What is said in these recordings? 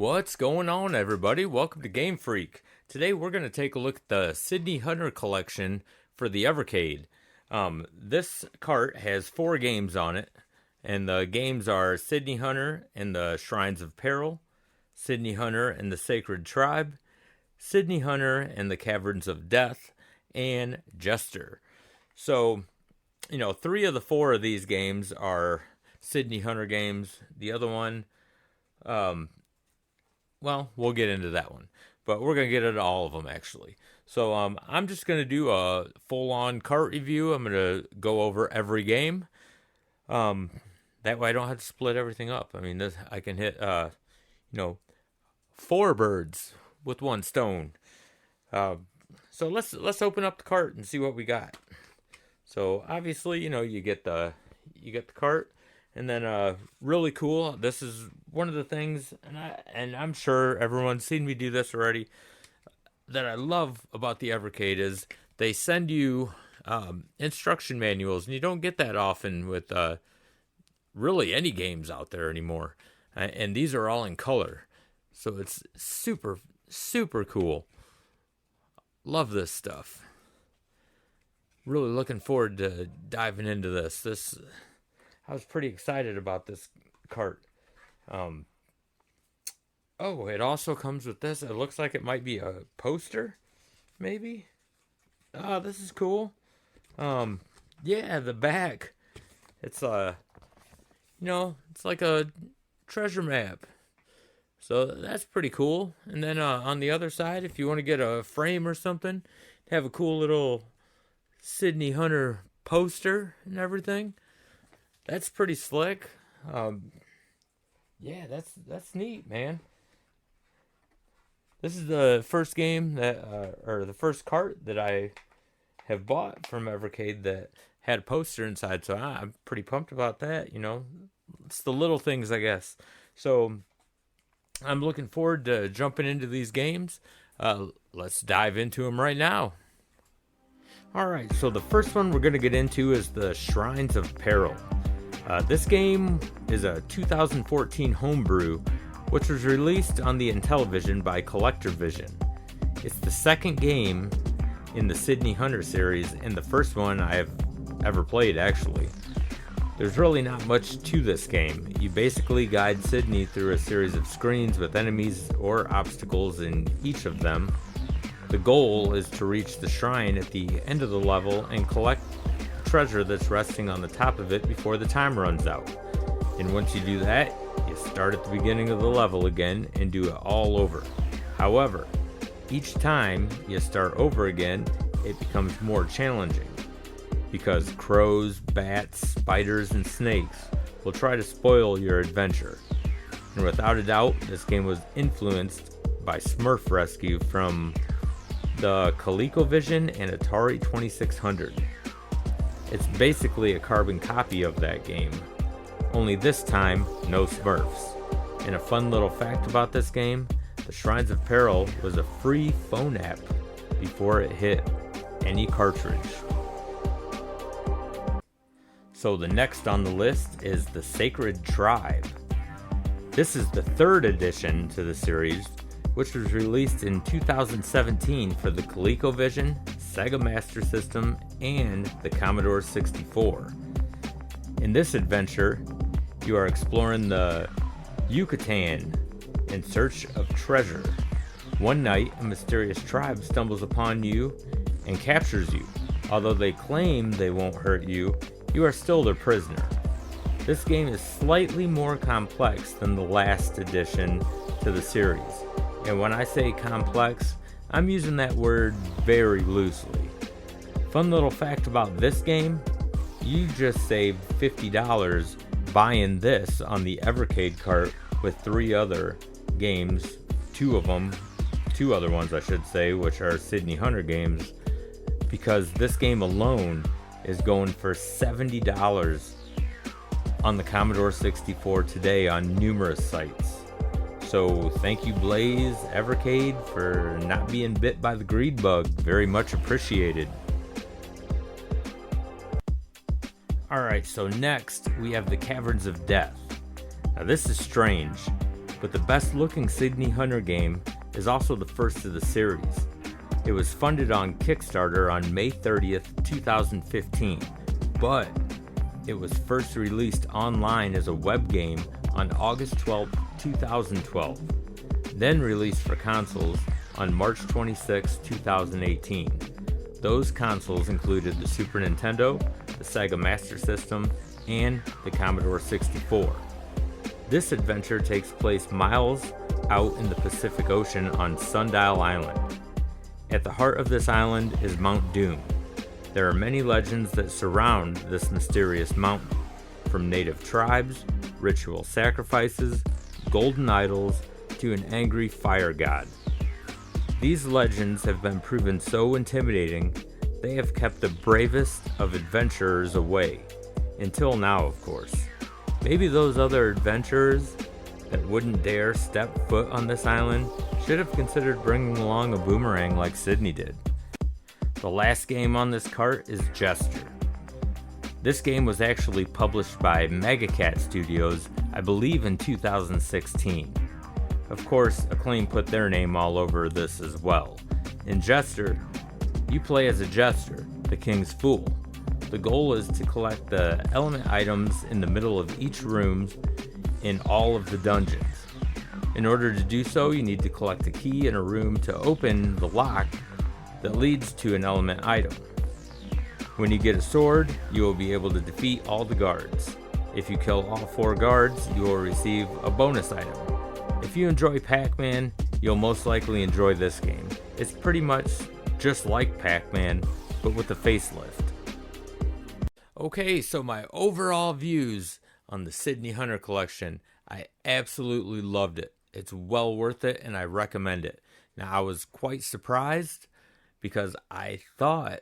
What's going on, everybody? Welcome to GameFreak. Today we're going to take a look at the Sydney Hunter collection for the Evercade. This cart has 4 games on it, and the games are Sydney Hunter and the Shrines of Peril, Sydney Hunter and the Sacred Tribe, Sydney Hunter and the Caverns of Death, and Jester. So, 3 of the 4 of these games are Sydney Hunter games. The other one, well, we'll get into that one, but we're going to get into all of them, actually. So I'm just going to do a full-on cart review. I'm going to go over every game. That way I don't have to split everything up. I mean, I can hit, 4 birds with 1 stone. So let's open up the cart and see what we got. So obviously, you get the cart. And then, really cool, this is one of the things, and I'm sure everyone's seen me do this already, that I love about the Evercade is they send you instruction manuals, and you don't get that often with really any games out there anymore. And these are all in color, so it's super, super cool. Love this stuff. Really looking forward to diving into this. I was pretty excited about this cart. It also comes with this. It looks like it might be a poster, maybe. This is cool. The back. It's it's like a treasure map. So that's pretty cool. And then on the other side, if you want to get a frame or something, have a cool little Sydney Hunter poster and everything. That's pretty slick. That's neat, man. This is the first game or the first cart that I have bought from Evercade that had a poster inside, so I'm pretty pumped about that, It's the little things, I guess. So I'm looking forward to jumping into these games. Let's dive into them right now. Alright, so the first one we're going to get into is the Shrines of Peril. This game is a 2014 homebrew, which was released on the Intellivision by Collector Vision. It's the second game in the Sydney Hunter series, and the first one I have ever played, actually. There's really not much to this game. You basically guide Sydney through a series of screens with enemies or obstacles in each of them. The goal is to reach the shrine at the end of the level and collect treasure that's resting on the top of it before the time runs out. And once you do that, you start at the beginning of the level again and do it all over. However, each time you start over again, it becomes more challenging because crows, bats, spiders, and snakes will try to spoil your adventure. And without a doubt, this game was influenced by Smurf Rescue from the ColecoVision and Atari 2600. It's basically a carbon copy of that game, only this time, no Smurfs. And a fun little fact about this game, the Shrines of Peril was a free phone app before it hit any cartridge. So the next on the list is the Sacred Tribe. This is the 3rd edition to the series, which was released in 2017 for the ColecoVision, Sega Master System, and the Commodore 64. In this adventure, you are exploring the Yucatan in search of treasure. One night, a mysterious tribe stumbles upon you and captures you. Although they claim they won't hurt you, you are still their prisoner. This game is slightly more complex than the last addition to the series. And when I say complex, I'm using that word very loosely. Fun little fact about this game, you just saved $50 buying this on the Evercade cart with 3 other games, 2 other ones I should say, which are Sydney Hunter games, because this game alone is going for $70 on the Commodore 64 today on numerous sites. So thank you, Blaze, Evercade, for not being bit by the greed bug. Very much appreciated. Alright, so next we have the Caverns of Death. Now this is strange. but the best looking Sydney Hunter game is also the first of the series. It was funded on Kickstarter on May 30th, 2015, but it was first released online as a web game on August 12th, 2012, then released for consoles on March 26, 2018. Those consoles included the Super Nintendo, the Sega Master System, and the Commodore 64. This adventure takes place miles out in the Pacific Ocean on Sundial Island. At the heart of this island is Mount Doom. There are many legends that surround this mysterious mountain, from native tribes, ritual sacrifices, golden idols, to an angry fire god. These legends have been proven so intimidating, they have kept the bravest of adventurers away. Until now, of course. Maybe those other adventurers that wouldn't dare step foot on this island should have considered bringing along a boomerang like Sydney did. The last game on this cart is Jester. This game was actually published by Megacat Studios, I believe in 2016. Of course, Acclaim put their name all over this as well. In Jester, you play as a Jester, the King's Fool. The goal is to collect the element items in the middle of each room in all of the dungeons. In order to do so, you need to collect a key in a room to open the lock that leads to an element item. When you get a sword, you will be able to defeat all the guards. If you kill all 4 guards, you will receive a bonus item. If you enjoy Pac-Man, you'll most likely enjoy this game. It's pretty much just like Pac-Man, but with a facelift. Okay, so my overall views on the Sydney Hunter collection, I absolutely loved it. It's well worth it, and I recommend it. Now, I was quite surprised because I thought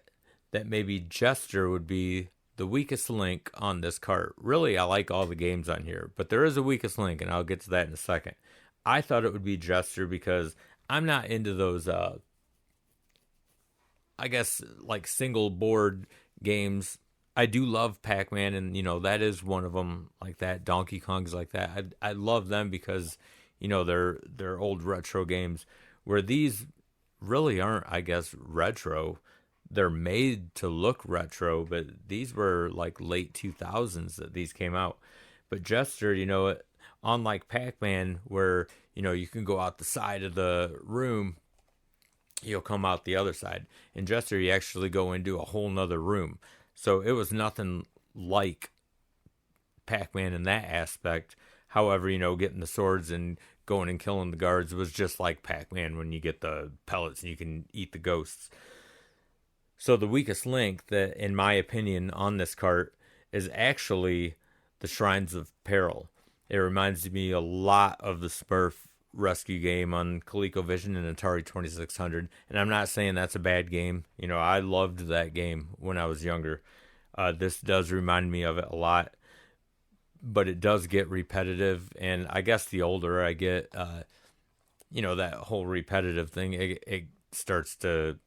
that maybe Jester would be the weakest link on this cart. Really, I like all the games on here, but there is a weakest link, and I'll get to that in a second. I thought it would be Jester because I'm not into those, I guess, like single board games. I do love Pac-Man, and, that is one of them like that. Donkey Kong's like that. I love them because, they're old retro games, where these really aren't, I guess, retro. They're made to look retro, but these were like late 2000s that these came out. But Jester, unlike Pac-Man, where, you can go out the side of the room, you'll come out the other side. In Jester, you actually go into a whole nother room. So it was nothing like Pac-Man in that aspect. However, getting the swords and going and killing the guards was just like Pac-Man when you get the pellets and you can eat the ghosts. So the weakest link, that, in my opinion, on this cart is actually the Shrines of Peril. It reminds me a lot of the Smurf rescue game on ColecoVision and Atari 2600. And I'm not saying that's a bad game. I loved that game when I was younger. This does remind me of it a lot. But it does get repetitive. And I guess the older I get, that whole repetitive thing, it starts to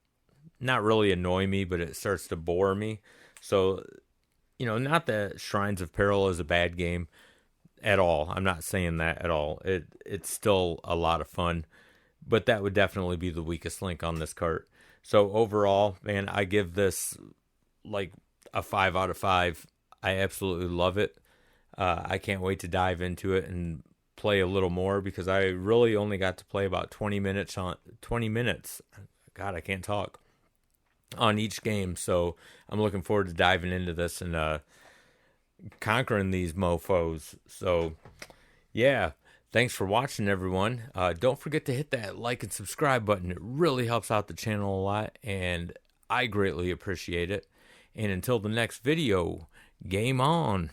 not really annoy me, but it starts to bore me. So, not that Shrines of Peril is a bad game at all. I'm not saying that at all. It's still a lot of fun, but that would definitely be the weakest link on this cart. So overall, man, I give this like a 5 out of 5. I absolutely love it. I can't wait to dive into it and play a little more, because I really only got to play about 20 minutes. God, I can't talk. On each game, so I'm looking forward to diving into this and conquering these mofos. So yeah, thanks for watching, everyone. Don't forget to hit that like and subscribe button. It really helps out the channel a lot, and I greatly appreciate it. And until the next video, game on.